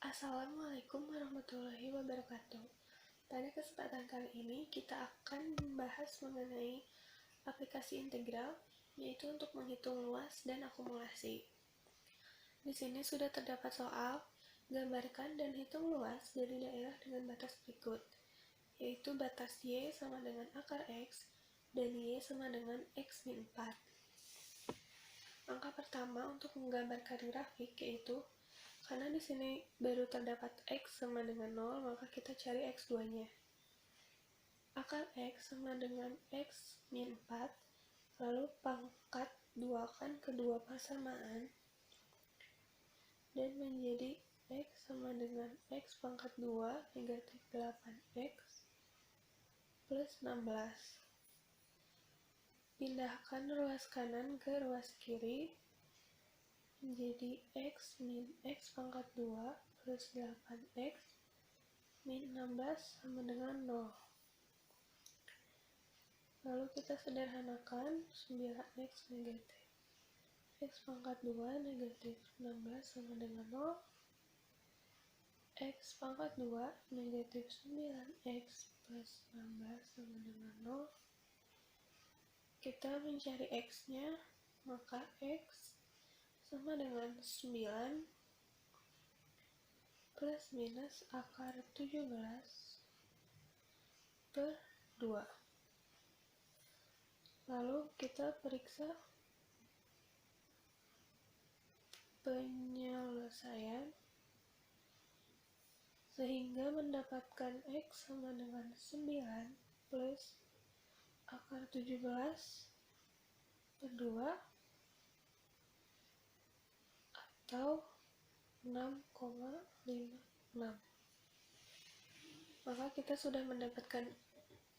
Assalamualaikum warahmatullahi wabarakatuh. Pada kesempatan kali ini kita akan membahas mengenai aplikasi integral, yaitu untuk menghitung luas dan akumulasi. Di sini sudah terdapat soal gambarkan dan hitung luas dari daerah dengan batas berikut, yaitu batas Y sama dengan akar X dan Y sama dengan X min 4. Langkah pertama untuk menggambarkan grafik yaitu karena di sini baru terdapat X sama dengan 0, maka kita cari X2-nya. Akar X sama dengan X min 4, lalu pangkat 2-kan kedua persamaan, dan menjadi X sama dengan X pangkat 2 negatif 8X plus 16. Pindahkan ruas kanan ke ruas kiri, menjadi X min X pangkat 2 plus 8X min 16 sama dengan 0. Lalu kita sederhanakan 9X negatif X pangkat 2 negatif 16 sama dengan 0. X pangkat 2 negatif 9X plus 16 sama dengan 0. Kita mencari X-nya, maka X sama dengan 9 plus minus akar 17 per 2. Lalu kita periksa penyelesaian sehingga mendapatkan X sama dengan 9 plus akar 17 per 2 atau 6,56. Maka kita sudah mendapatkan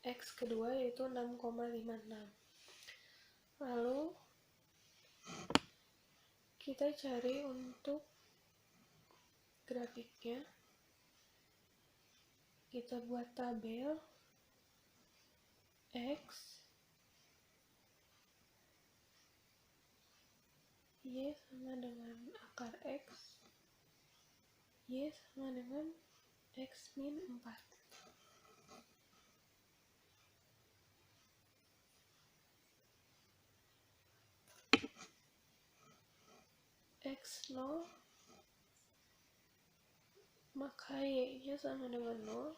X kedua yaitu 6,56. Lalu kita cari untuk grafiknya. Kita buat tabel X Y sama dengan akar X, Y sama dengan X min 4. X0, maka Y-nya sama dengan 0.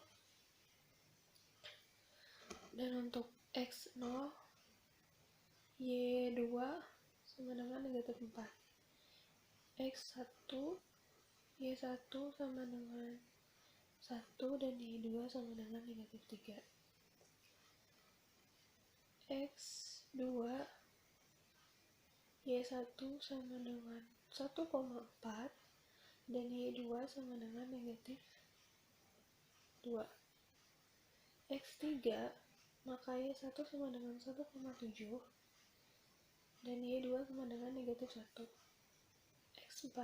Dan untuk X0, Y2 sama dengan negatif 4. X1, Y1 sama dengan 1 dan Y2 sama dengan negatif 3. X2, Y1 sama dengan 1,4 dan Y2 sama dengan negatif 2. X3, maka Y1 sama dengan 1,7 dan Y2 sama dengan negatif 1. X4,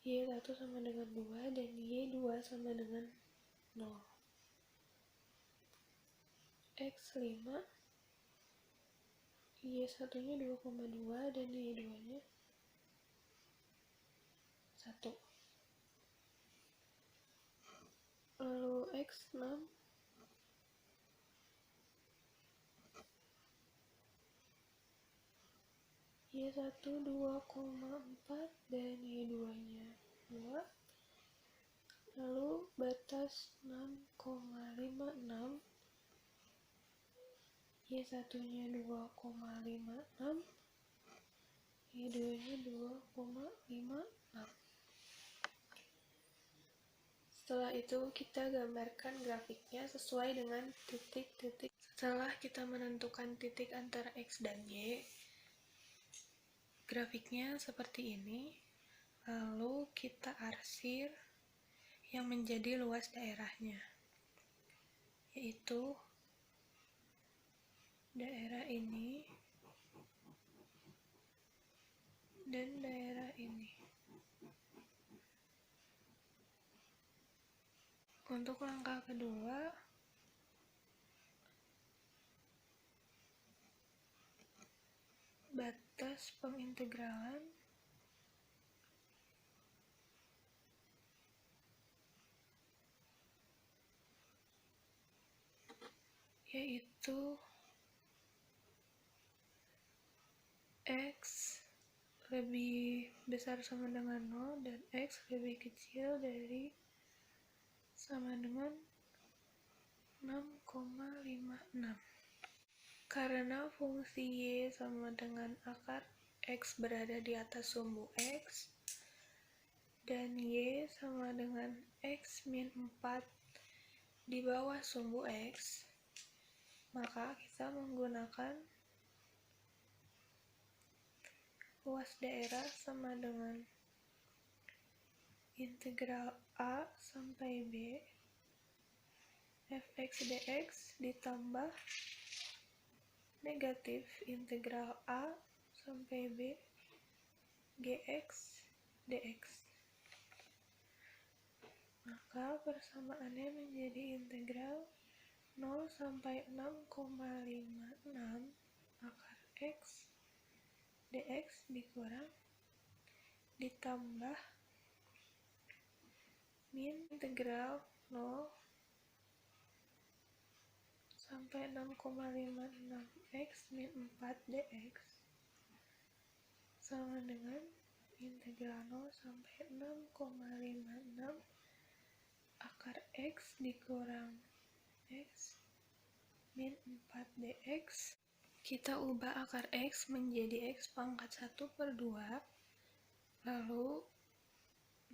Y1 sama dengan 2 dan Y2 sama dengan 0. X5, Y1 nya 2,2 dan Y2 nya 1. Lalu X6, Y1 2,4 dan Y2 nya 2. Lalu batas 6,56, Y1 nya 2,56, Y2 nya 2,56. Setelah itu kita gambarkan grafiknya sesuai dengan titik-titik. Setelah kita menentukan titik antara X dan Y, grafiknya seperti ini. Lalu kita arsir yang menjadi luas daerahnya, yaitu daerah ini dan daerah ini. Untuk langkah kedua, batas pengintegralan yaitu X lebih besar sama dengan 0 dan X lebih kecil dari sama dengan 6,56. Karena fungsi Y sama dengan akar X berada di atas sumbu X dan Y sama dengan X min 4 di bawah sumbu X, maka kita menggunakan luas daerah sama dengan integral A sampai B fx dx ditambah negatif integral A sampai B gx dx. Maka persamaannya menjadi integral 0 sampai 6,56 akar X dx dikurang ditambah min integral 0 sampai 6,56 X min 4 dx sama dengan integral 0 sampai 6,56 akar X dikurang X min 4 dx. Kita ubah akar X menjadi X pangkat 1/2, lalu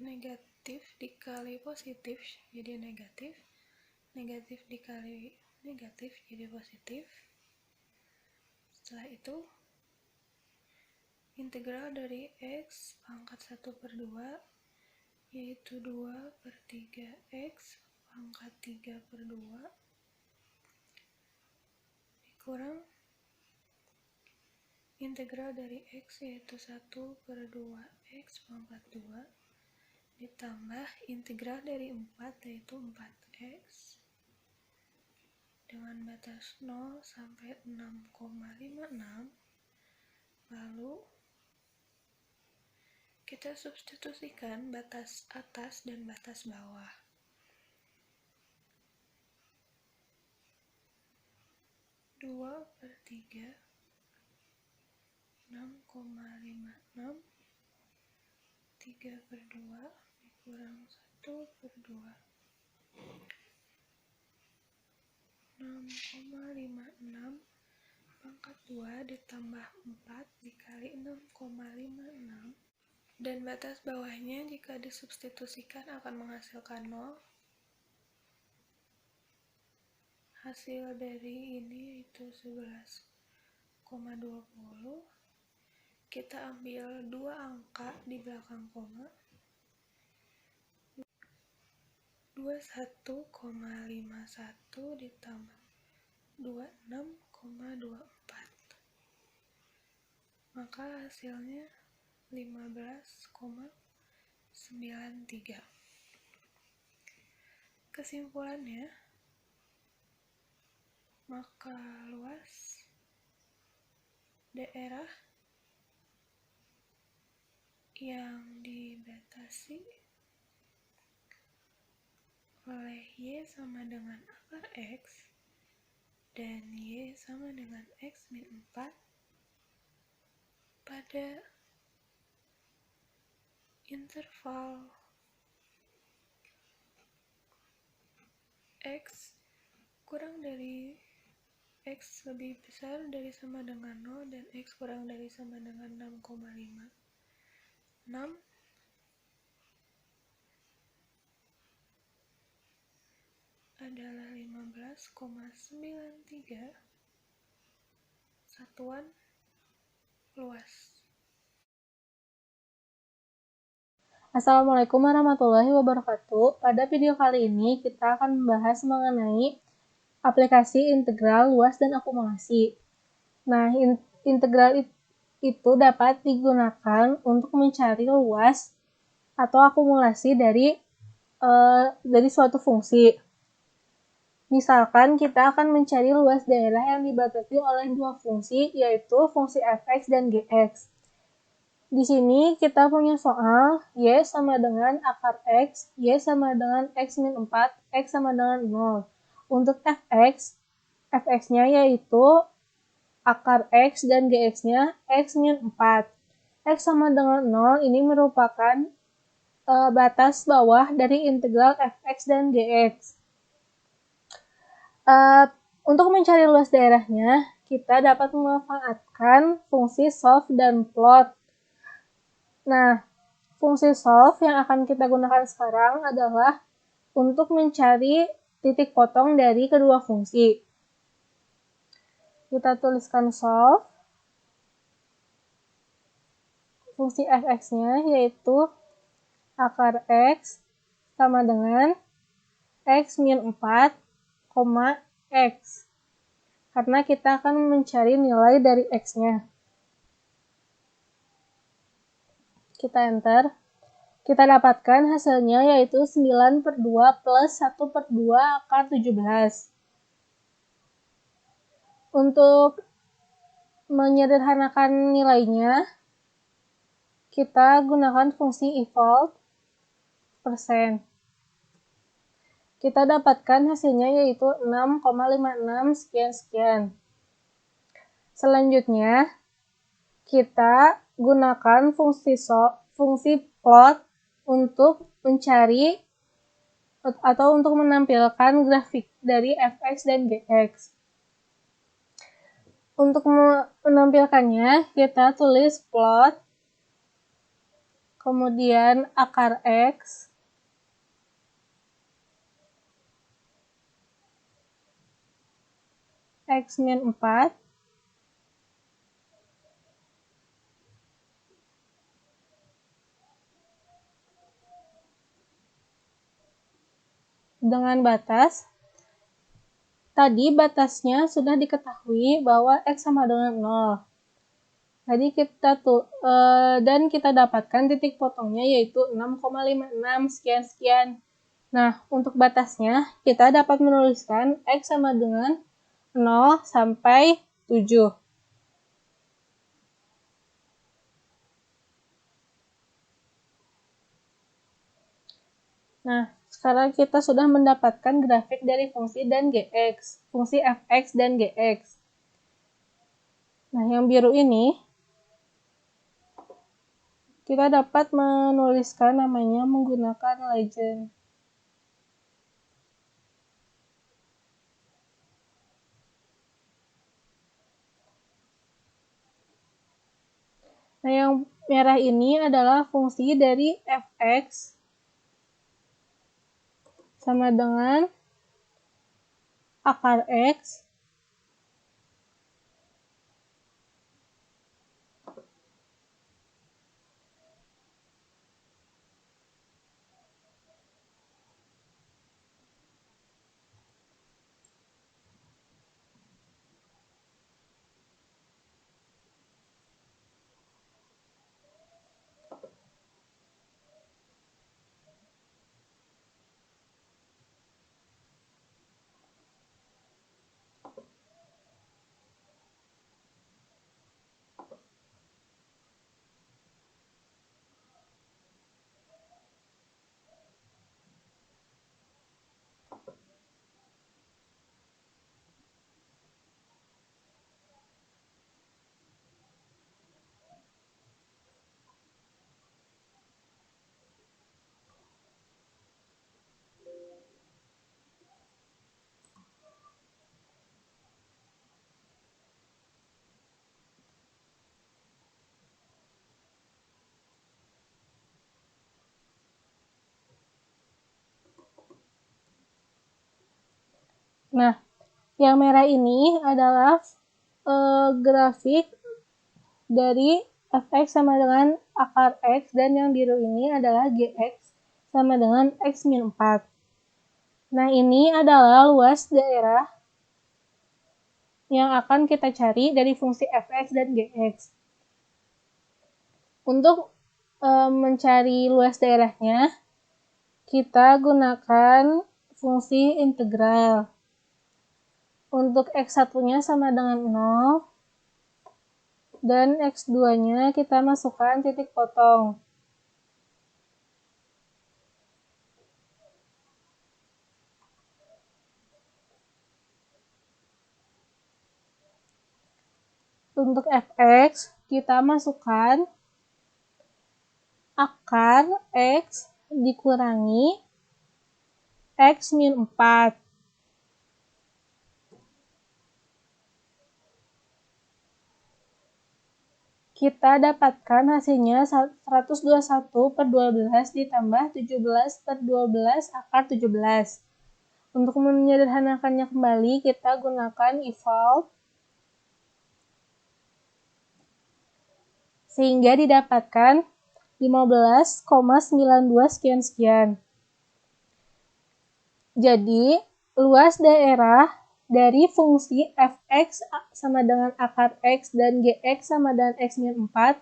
negatif dikali positif jadi negatif, negatif dikali negatif jadi positif. Setelah itu integral dari X pangkat 1/2 yaitu 2/3 X pangkat 3/2 dikurang integral dari X yaitu 1/2 X pangkat 2 ditambah integral dari 4 yaitu 4X dengan batas 0 sampai 6,56. Lalu kita substitusikan batas atas dan batas bawah. 2/3 6,56 3/2 dikurang 1/2 6,56 pangkat 2 ditambah 4 dikali 6,56 dan batas bawahnya jika disubstitusikan akan menghasilkan 0. Hasil dari ini yaitu 11,20. Kita ambil dua angka di belakang koma, 21,51 ditambah 26,24. Maka hasilnya 15,93. Kesimpulannya, maka luas daerah yang dibatasi oleh Y sama dengan akar X dan Y sama dengan X min 4 pada interval X kurang dari X lebih besar dari sama dengan 0 dan X kurang dari sama dengan 6,56 adalah 15,93 satuan luas. Assalamualaikum warahmatullahi wabarakatuh. Pada video kali ini kita akan membahas mengenai aplikasi integral luas dan akumulasi. Nah, integral itu dapat digunakan untuk mencari luas atau akumulasi dari suatu fungsi. Misalkan kita akan mencari luas daerah yang dibatasi oleh dua fungsi, yaitu fungsi fx dan gx. Di sini kita punya soal Y sama dengan akar X, Y sama dengan X min 4, X sama dengan 0. Untuk fx, fx-nya yaitu akar x dan gx-nya x min 4. X sama dengan 0 ini merupakan batas bawah dari integral fx dan gx. Untuk mencari luas daerahnya, kita dapat memanfaatkan fungsi solve dan plot. Nah, fungsi solve yang akan kita gunakan sekarang adalah untuk mencari titik potong dari kedua fungsi. Kita tuliskan solve. Fungsi fx-nya yaitu akar x sama dengan x min 4, x. Karena kita akan mencari nilai dari x-nya. Kita enter. Kita dapatkan hasilnya yaitu 9/2 plus 1/2 akar 17. Untuk menyederhanakan nilainya, kita gunakan fungsi eval %. Kita dapatkan hasilnya yaitu 6,56 sekian-sekian. Selanjutnya, kita gunakan fungsi plot untuk mencari atau untuk menampilkan grafik dari fx dan gx. Untuk menampilkannya, kita tulis plot, kemudian akar x, x min 4, dengan batas. Tadi batasnya sudah diketahui bahwa x sama dengan 0. Jadi dan kita dapatkan titik potongnya yaitu 6,56 sekian-sekian. Nah, untuk batasnya kita dapat menuliskan x sama dengan 0 sampai 7. Nah, sekarang kita sudah mendapatkan grafik dari fungsi dan gx, fungsi fx dan gx. Nah, yang biru ini kita dapat menuliskan namanya menggunakan legend. Nah, yang merah ini adalah fungsi dari fx sama dengan akar x Nah, yang merah ini adalah grafik dari fx sama dengan akar x, dan yang biru ini adalah gx sama dengan x min 4. Nah, ini adalah luas daerah yang akan kita cari dari fungsi fx dan gx. Untuk mencari luas daerahnya, kita gunakan fungsi integral. Untuk x1-nya sama dengan 0, dan x2-nya kita masukkan titik potong. untuk fx, kita masukkan akar x dikurangi x min 4. Kita dapatkan hasilnya 121 per 12 ditambah 17 per 12 akar 17. Untuk menyederhanakannya kembali, kita gunakan evolve sehingga didapatkan 15,92 sekian-sekian. Jadi, luas daerah dari fungsi fx sama dengan akar x dan gx sama dengan x min 4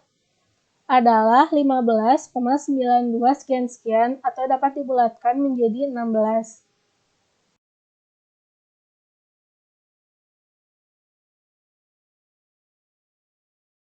adalah 15,92 sekian-sekian atau dapat dibulatkan menjadi 16.